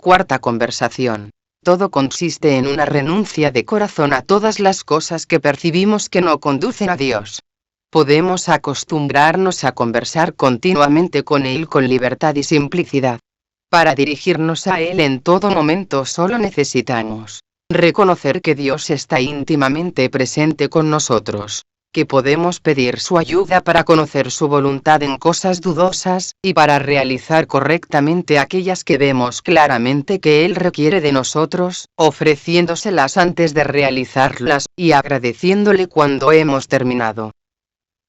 Cuarta conversación. Todo consiste en una renuncia de corazón a todas las cosas que percibimos que no conducen a Dios. Podemos acostumbrarnos a conversar continuamente con Él con libertad y simplicidad. Para dirigirnos a Él en todo momento solo necesitamos reconocer que Dios está íntimamente presente con nosotros, que podemos pedir su ayuda para conocer su voluntad en cosas dudosas, y para realizar correctamente aquellas que vemos claramente que Él requiere de nosotros, ofreciéndoselas antes de realizarlas, y agradeciéndole cuando hemos terminado.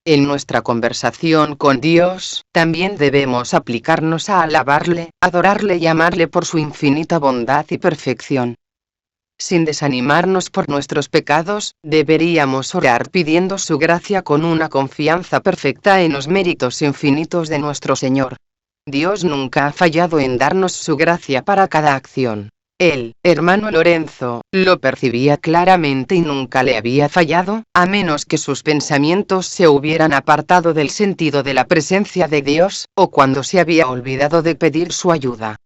En nuestra conversación con Dios, también debemos aplicarnos a alabarle, adorarle y amarle por su infinita bondad y perfección. Sin desanimarnos por nuestros pecados, deberíamos orar pidiendo su gracia con una confianza perfecta en los méritos infinitos de nuestro Señor. Dios nunca ha fallado en darnos su gracia para cada acción. El hermano Lorenzo lo percibía claramente y nunca le había fallado, a menos que sus pensamientos se hubieran apartado del sentido de la presencia de Dios, o cuando se había olvidado de pedir su ayuda.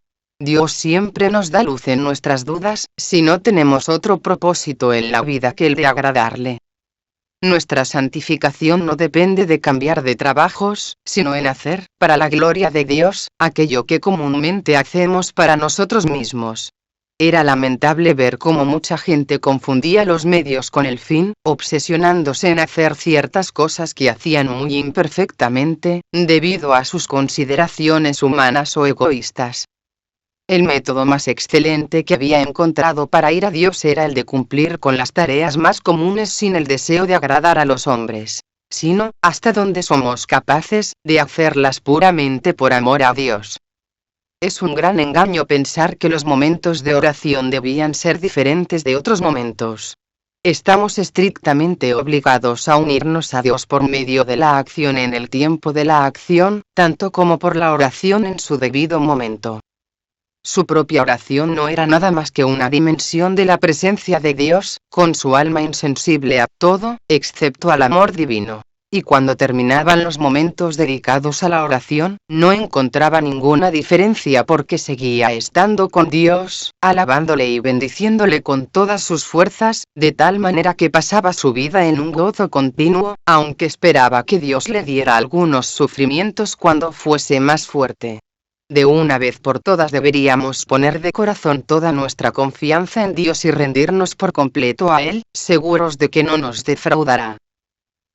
Dios siempre nos da luz en nuestras dudas, si no tenemos otro propósito en la vida que el de agradarle. Nuestra santificación no depende de cambiar de trabajos, sino en hacer, para la gloria de Dios, aquello que comúnmente hacemos para nosotros mismos. Era lamentable ver cómo mucha gente confundía los medios con el fin, obsesionándose en hacer ciertas cosas que hacían muy imperfectamente, debido a sus consideraciones humanas o egoístas. El método más excelente que había encontrado para ir a Dios era el de cumplir con las tareas más comunes sin el deseo de agradar a los hombres, sino, hasta donde somos capaces, de hacerlas puramente por amor a Dios. Es un gran engaño pensar que los momentos de oración debían ser diferentes de otros momentos. Estamos estrictamente obligados a unirnos a Dios por medio de la acción en el tiempo de la acción, tanto como por la oración en su debido momento. Su propia oración no era nada más que una dimensión de la presencia de Dios, con su alma insensible a todo, excepto al amor divino. Y cuando terminaban los momentos dedicados a la oración, no encontraba ninguna diferencia porque seguía estando con Dios, alabándole y bendiciéndole con todas sus fuerzas, de tal manera que pasaba su vida en un gozo continuo, aunque esperaba que Dios le diera algunos sufrimientos cuando fuese más fuerte. De una vez por todas deberíamos poner de corazón toda nuestra confianza en Dios y rendirnos por completo a Él, seguros de que no nos defraudará.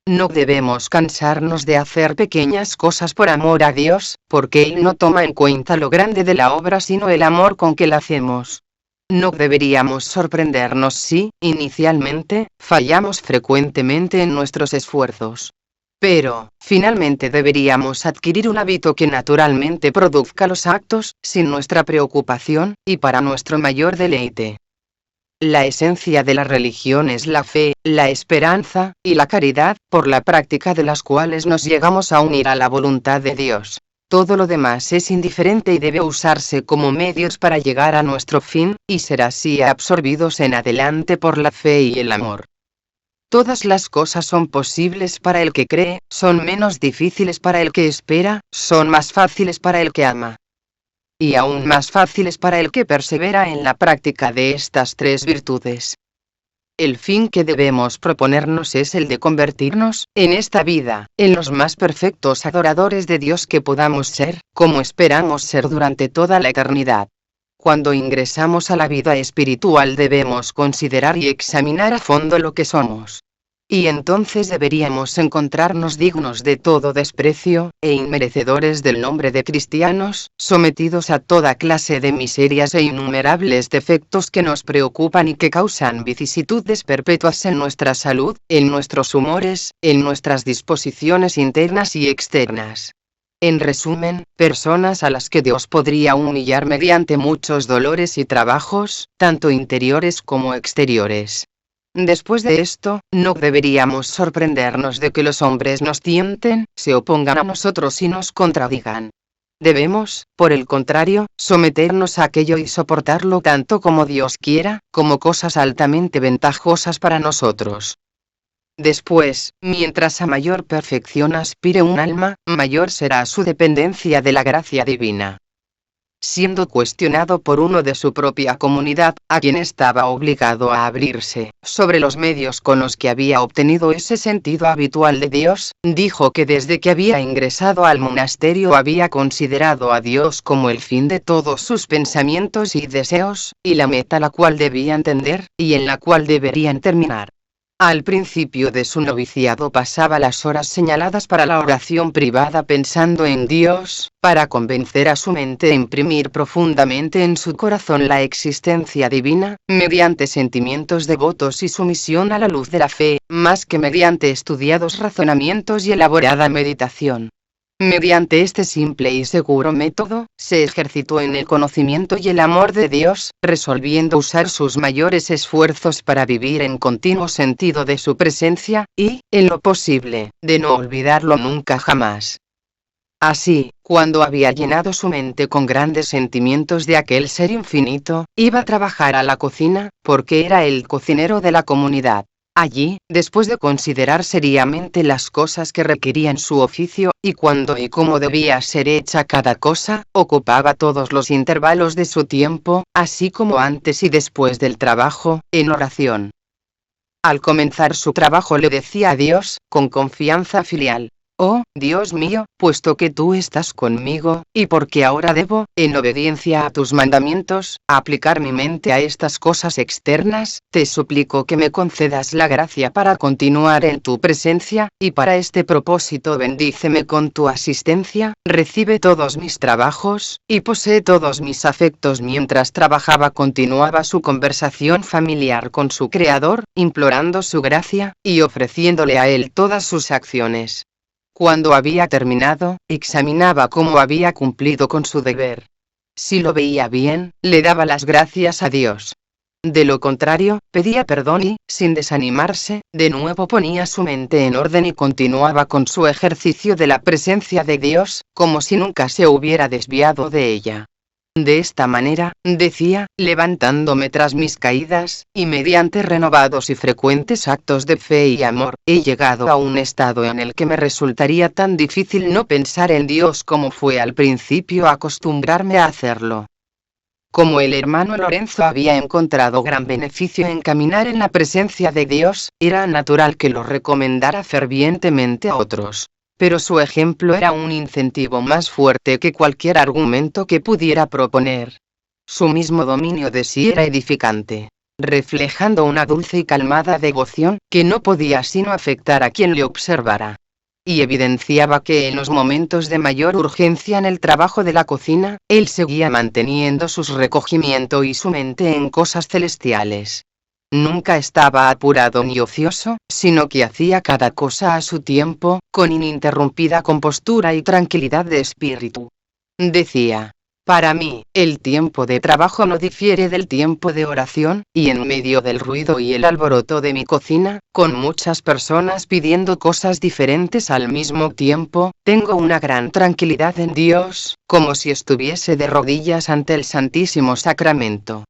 No debemos cansarnos de hacer pequeñas cosas por amor a Dios, porque Él no toma en cuenta lo grande de la obra sino el amor con que la hacemos. No deberíamos sorprendernos si, inicialmente, fallamos frecuentemente en nuestros esfuerzos. Pero, finalmente deberíamos adquirir un hábito que naturalmente produzca los actos, sin nuestra preocupación, y para nuestro mayor deleite. La esencia de la religión es la fe, la esperanza, y la caridad, por la práctica de las cuales nos llegamos a unir a la voluntad de Dios. Todo lo demás es indiferente y debe usarse como medios para llegar a nuestro fin, y ser así absorbidos en adelante por la fe y el amor. Todas las cosas son posibles para el que cree, son menos difíciles para el que espera, son más fáciles para el que ama. Y aún más fáciles para el que persevera en la práctica de estas tres virtudes. El fin que debemos proponernos es el de convertirnos, en esta vida, en los más perfectos adoradores de Dios que podamos ser, como esperamos ser durante toda la eternidad. Cuando ingresamos a la vida espiritual debemos considerar y examinar a fondo lo que somos. Y entonces deberíamos encontrarnos dignos de todo desprecio, e inmerecedores del nombre de cristianos, sometidos a toda clase de miserias e innumerables defectos que nos preocupan y que causan vicisitudes perpetuas en nuestra salud, en nuestros humores, en nuestras disposiciones internas y externas. En resumen, personas a las que Dios podría humillar mediante muchos dolores y trabajos, tanto interiores como exteriores. Después de esto, no deberíamos sorprendernos de que los hombres nos tienten, se opongan a nosotros y nos contradigan. Debemos, por el contrario, someternos a aquello y soportarlo tanto como Dios quiera, como cosas altamente ventajosas para nosotros. Después, mientras a mayor perfección aspire un alma, mayor será su dependencia de la gracia divina. siendo cuestionado por uno de su propia comunidad, a quien estaba obligado a abrirse sobre los medios con los que había obtenido ese sentido habitual de Dios, dijo que desde que había ingresado al monasterio había considerado a Dios como el fin de todos sus pensamientos y deseos, y la meta la cual debían tender, y en la cual deberían terminar. Al principio de su noviciado pasaba las horas señaladas para la oración privada pensando en Dios, para convencer a su mente e imprimir profundamente en su corazón la existencia divina, mediante sentimientos devotos y sumisión a la luz de la fe, más que mediante estudiados razonamientos y elaborada meditación. Mediante este simple y seguro método, se ejercitó en el conocimiento y el amor de Dios, resolviendo usar sus mayores esfuerzos para vivir en continuo sentido de su presencia, y, en lo posible, de no olvidarlo nunca jamás. Así, cuando había llenado su mente con grandes sentimientos de aquel ser infinito, iba a trabajar a la cocina, porque era el cocinero de la comunidad. Allí, después de considerar seriamente las cosas que requerían su oficio, y cuándo y cómo debía ser hecha cada cosa, ocupaba todos los intervalos de su tiempo, así como antes y después del trabajo, en oración. Al comenzar su trabajo le decía a Dios, con confianza filial: «Oh, Dios mío, puesto que tú estás conmigo, y porque ahora debo, en obediencia a tus mandamientos, aplicar mi mente a estas cosas externas, te suplico que me concedas la gracia para continuar en tu presencia, y para este propósito bendíceme con tu asistencia, recibe todos mis trabajos, y posee todos mis afectos». Mientras trabajaba continuaba su conversación familiar con su Creador, implorando su gracia, y ofreciéndole a él todas sus acciones. Cuando había terminado, examinaba cómo había cumplido con su deber. Si lo veía bien, le daba las gracias a Dios. De lo contrario, pedía perdón y, sin desanimarse, de nuevo ponía su mente en orden y continuaba con su ejercicio de la presencia de Dios, como si nunca se hubiera desviado de ella. De esta manera, decía, levantándome tras mis caídas, y mediante renovados y frecuentes actos de fe y amor, he llegado a un estado en el que me resultaría tan difícil no pensar en Dios como fue al principio acostumbrarme a hacerlo. Como el hermano Lorenzo había encontrado gran beneficio en caminar en la presencia de Dios, era natural que lo recomendara fervientemente a otros. Pero su ejemplo era un incentivo más fuerte que cualquier argumento que pudiera proponer. Su mismo dominio de sí era edificante, reflejando una dulce y calmada devoción, que no podía sino afectar a quien le observara. Y evidenciaba que en los momentos de mayor urgencia en el trabajo de la cocina, él seguía manteniendo su recogimiento y su mente en cosas celestiales. Nunca estaba apurado ni ocioso, sino que hacía cada cosa a su tiempo, con ininterrumpida compostura y tranquilidad de espíritu. Decía: «Para mí, el tiempo de trabajo no difiere del tiempo de oración, y en medio del ruido y el alboroto de mi cocina, con muchas personas pidiendo cosas diferentes al mismo tiempo, tengo una gran tranquilidad en Dios, como si estuviese de rodillas ante el Santísimo Sacramento».